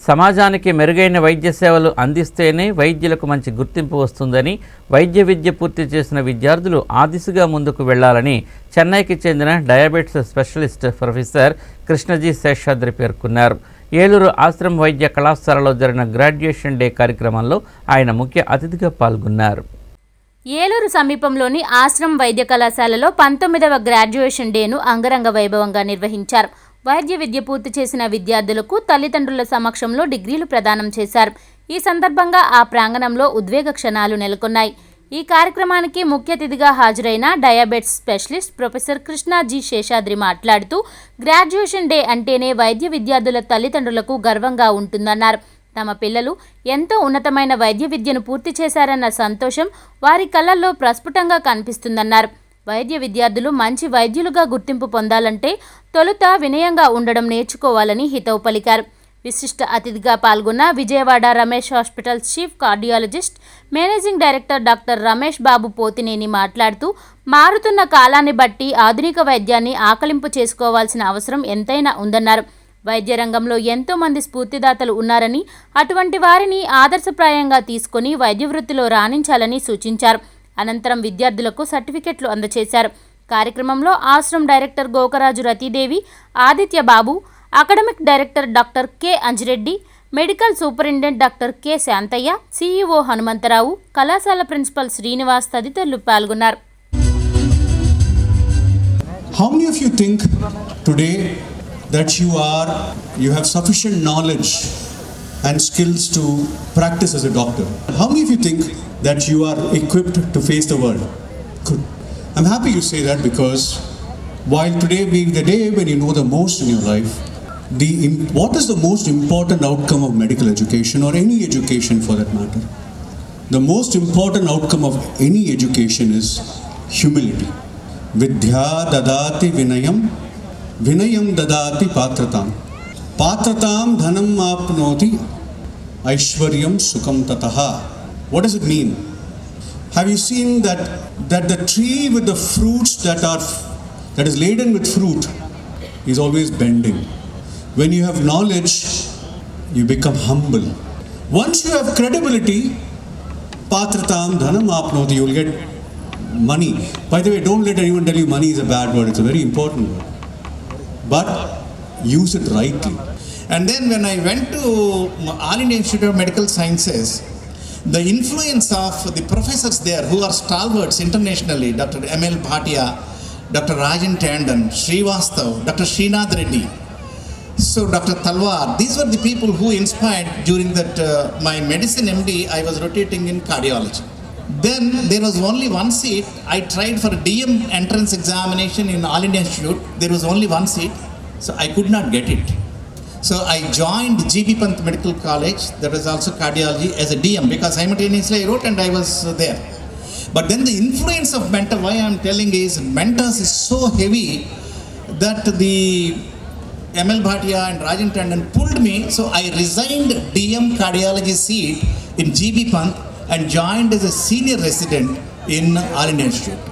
సమాజానికి మెరుగైన వైద్య సేవలు అందిస్తేనే వైద్యులకు మంచి గుర్తింపు వస్తుందని, వైద్య విద్య పూర్తి చేసిన విద్యార్థులు ఆ దిశగా ముందుకు వెళ్లాలని చెన్నైకి చెందిన diabetes specialist professor Krishnaji Seshadri పేర్కొన్నారు. ఏలూరు ఆశ్రమ్ వైద్య కళాశాలలో జరిగిన గ్రాడ్యుయేషన్ డే కార్యక్రమంలో ఆయన ముఖ్య అతిథిగా పాల్గొన్నారు. ఏలూరు సమీపంలోని ఆశ్రమ్ వైద్య కళాశాలలో 19వ గ్రాడ్యుయేషన్ డేను అంగరంగ వైభవంగా నిర్వహించారు. వైద్య విద్య పూర్తి చేసిన విద్యార్థులకు తల్లిదండ్రుల సమక్షంలో డిగ్రీలు ప్రదానం చేశారు. ఈ సందర్భంగా ఆ ప్రాంగణంలో ఉద్వేగ క్షణాలు నెలకొన్నాయి. ఈ కార్యక్రమానికి ముఖ్య అతిథిగా హాజరైన diabetes specialist professor Krishnaji Seshadri మాట్లాడుతూ, గ్రాడ్యుయేషన్ డే అంటేనే వైద్య విద్యార్థుల తల్లిదండ్రులకు గర్వంగా ఉంటుందన్నారు. తమ పిల్లలు ఎంతో ఉన్నతమైన వైద్య విద్యను పూర్తి చేశారన్న సంతోషం వారి కళ్ళల్లో ప్రస్ఫుటంగా కనిపిస్తుందన్నారు. వైద్య విద్యార్థులు మంచి వైద్యులుగా గుర్తింపు పొందాలంటే తొలుత వినయంగా ఉండడం నేర్చుకోవాలని హితవు పలికారు. విశిష్ట అతిథిగా పాల్గొన్న Vijayawada Ramesh hospital chief cardiologist, managing director doctor Ramesh Babu Potineni మాట్లాడుతూ, మారుతున్న కాలాన్ని బట్టి ఆధునిక వైద్యాన్ని ఆకలింపు చేసుకోవాల్సిన అవసరం ఎంతైనా ఉందన్నారు. వైద్య రంగంలో ఎంతో మంది స్ఫూర్తిదాతలు ఉన్నారని, అటువంటి వారిని ఆదర్శప్రాయంగా తీసుకుని వైద్య వృత్తిలో రాణించాలని సూచించారు. అనంతరం విద్యార్థులకు సర్టిఫికెట్లు అందజేశారు. కార్యక్రమంలో Ashram director Gokaraju Ratidevi, Aditya Babu, academic director doctor K Anjireddy, medical superintendent doctor K Santhaiah, CEO Hanumantharao, కళాశాల ప్రిన్సిపల్ శ్రీనివాస్ తదితరులు పాల్గొన్నారు. How many of you think today that you have sufficient knowledge and skills to practice as a doctor? How many of you think that you are equipped to face the world? Good. I'm happy you say that, because while today being the day when you know the most in your life, what is the most important outcome of medical education, or any education for that matter? The most important outcome of any education is humility. Vidya dadati vinayam, vinayam dadati patratam, patratam dhanam apnoti, aishwaryam sukham tataha. What does it mean? Have you seen that the tree with the fruits that is laden with fruit is always bending? When you have knowledge, you become humble. Once you have credibility, patratam dhanam apnoti, you will get money. By the way, don't let anyone tell you money is a bad word. It's a very important word. But use it rightly. And then when I went to All India Institute of Medical Sciences, the influence of the professors there who are stalwarts internationally, Dr. M.L. Bhatia, Dr. Rajan Tandon, Srivastav, Dr. Srinath Reddy, so Dr. Talwar, these were the people who inspired. During that my medicine MD, I was rotating in cardiology. Then there was only one seat. I tried for a DM entrance examination in All India Institute. There was only one seat, so I could not get it. So I joined GB Pant Medical College, that was also cardiology, as a DM, because simultaneously I wrote and I was there. But then the influence of mentor, why I am telling is, mentors is so heavy that the M.L. Bhatia and Rajan Tandon pulled me, so I resigned DM cardiology seat in GB Pant and joined as a senior resident in All India Institute.